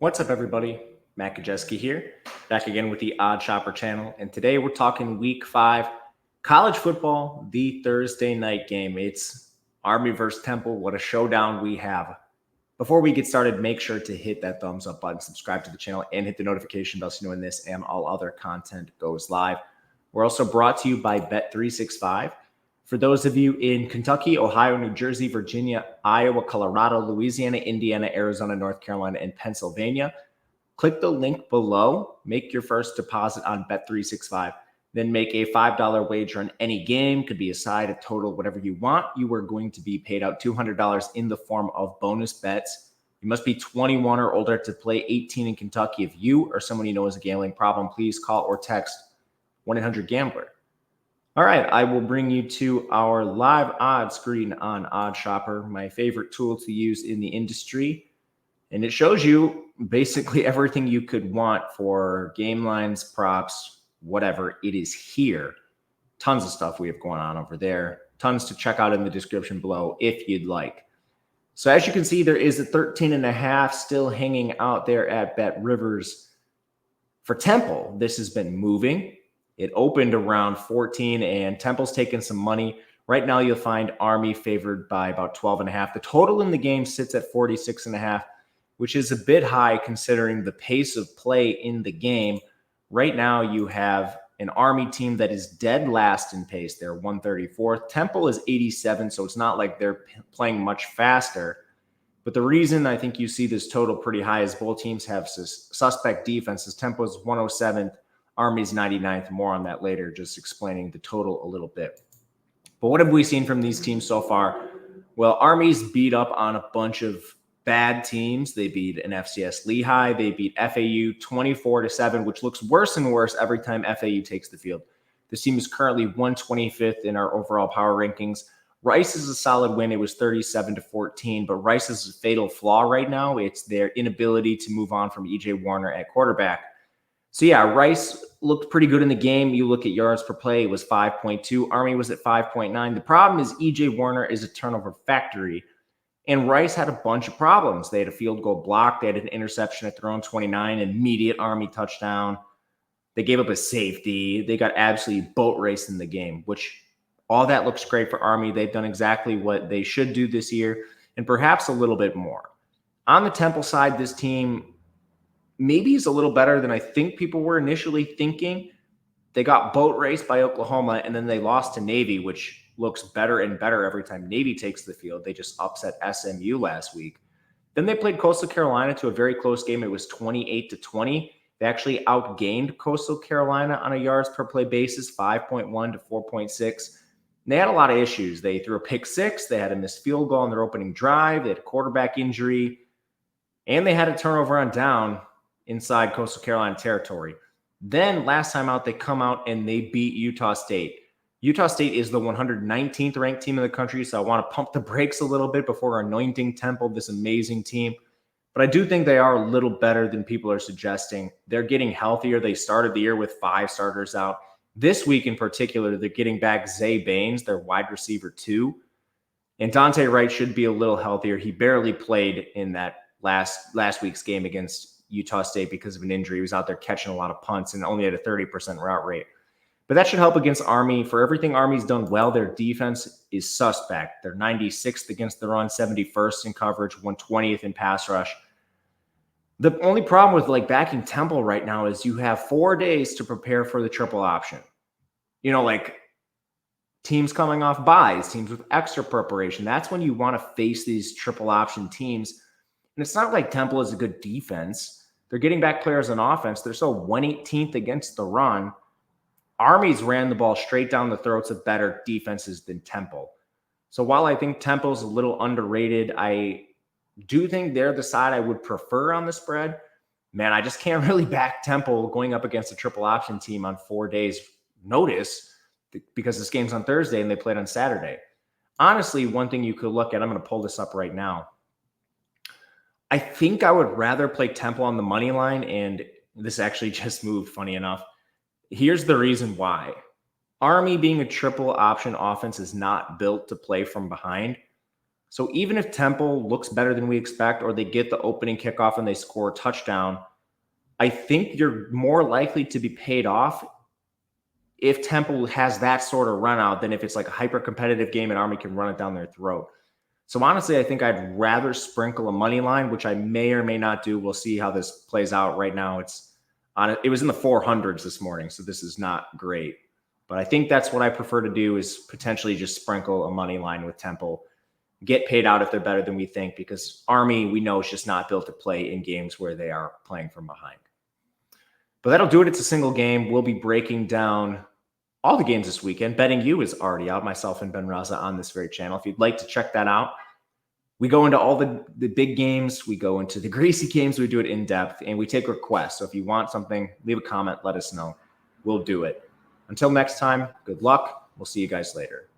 What's up, everybody? Matt Gajewski here, back again with the Odd Shopper channel. And today we're talking week 5, college football, the Thursday night game. It's Army versus Temple. What a showdown we have. Before we get started, make sure to hit that thumbs up button, subscribe to the channel, and hit the notification bell so you know when this and all other content goes live. We're also brought to you by Bet365. For those of you in Kentucky, Ohio, New Jersey, Virginia, Iowa, Colorado, Louisiana, Indiana, Arizona, North Carolina, and Pennsylvania, click the link below, make your first deposit on Bet365, then make a $5 wager on any game, could be a side, a total, whatever you want. You are going to be paid out $200 in the form of bonus bets. You must be 21 or older to play, 18 in Kentucky. If you or someone you know has a gambling problem, please call or text 1-800-GAMBLER. All right, I will bring you to our live odds screen on Odd Shopper, my favorite tool to use in the industry. And it shows you basically everything you could want for game lines, props, whatever. It is here. Tons of stuff we have going on over there. Tons to check out in the description below if you'd like. So as you can see, there is a 13.5 still hanging out there at Bet Rivers. For Temple, this has been moving. It opened around 14, and Temple's taken some money. Right now, you'll find Army favored by about 12.5. The total in the game sits at 46.5, which is a bit high considering the pace of play in the game. Right now, you have an Army team that is dead last in pace. They're 134th. Temple is 87, so it's not like they're playing much faster. But the reason I think you see this total pretty high is both teams have suspect defenses. Tempo's 107th. Army's 99th. More on that later, just explaining the total a little bit. But what have we seen from these teams so far? Well, Army's beat up on a bunch of bad teams. They beat an FCS Lehigh. They beat FAU 24-7, which looks worse and worse every time FAU takes the field. This team is currently 125th in our overall power rankings. Rice is a solid win. It was 37-14, but Rice's fatal flaw right now, it's their inability to move on from E.J. Warner at quarterback. So yeah, Rice looked pretty good in the game. You look at yards per play, it was 5.2. Army was at 5.9. The problem is E.J. Warner is a turnover factory, and Rice had a bunch of problems. They had a field goal block. They had an interception at their own 29, immediate Army touchdown. They gave up a safety. They got absolutely boat raced in the game, which all that looks great for Army. They've done exactly what they should do this year, and perhaps a little bit more. On the Temple side, this team maybe is a little better than I think people were initially thinking. They got boat raced by Oklahoma, and then they lost to Navy, which looks better and better every time Navy takes the field. They just upset SMU last week. Then they played Coastal Carolina to a very close game. It was 28-20. They actually outgained Coastal Carolina on a yards per play basis, 5.1 to 4.6. They had a lot of issues. They threw a pick six. They had a missed field goal on their opening drive. They had a quarterback injury, and they had a turnover on down inside Coastal Carolina territory. Then last time out, they come out and they beat Utah State. Utah State is the 119th ranked team in the country, so I want to pump the brakes a little bit before anointing Temple, this amazing team. But I do think they are a little better than people are suggesting. They're getting healthier. They started the year with 5 starters out. This week in particular, they're getting back Zay Baines, their wide receiver 2. And Dante Wright should be a little healthier. He barely played in that last week's game against Utah State because of an injury. He was out there catching a lot of punts and only had a 30% route rate. But that should help against Army. For everything Army's done well, their defense is suspect. They're 96th against the run, 71st in coverage, 120th in pass rush. The only problem with backing Temple right now is you have 4 days to prepare for the triple option. Teams coming off buys, teams with extra preparation. That's when you want to face these triple option teams. And it's not like Temple is a good defense. They're getting back players on offense. They're still 118th against the run. Army's ran the ball straight down the throats of better defenses than Temple. So while I think Temple's a little underrated, I do think they're the side I would prefer on the spread. Man, I just can't really back Temple going up against a triple option team on 4 days notice because this game's on Thursday and they played on Saturday. Honestly, one thing you could look at, I'm going to pull this up right now. I think I would rather play Temple on the money line, and this actually just moved, funny enough. Here's the reason why. Army being a triple option offense is not built to play from behind. So even if Temple looks better than we expect, or they get the opening kickoff and they score a touchdown, I think you're more likely to be paid off if Temple has that sort of run out than if it's like a hyper competitive game and Army can run it down their throat. So honestly, I think I'd rather sprinkle a money line, which I may or may not do. We'll see how this plays out. Right now, it was in the 400s this morning, so this is not great. But I think that's what I prefer to do, is potentially just sprinkle a money line with Temple, get paid out if they're better than we think, because Army, we know, is just not built to play in games where they are playing from behind. But that'll do it. It's a single game. We'll be breaking down all the games this weekend. Betting You is already out, myself and Ben Raza on this very channel. If you'd like to check that out, we go into all the big games. We go into the greasy games. We do it in depth, and we take requests. So if you want something, leave a comment, let us know. We'll do it. Until next time, good luck. We'll see you guys later.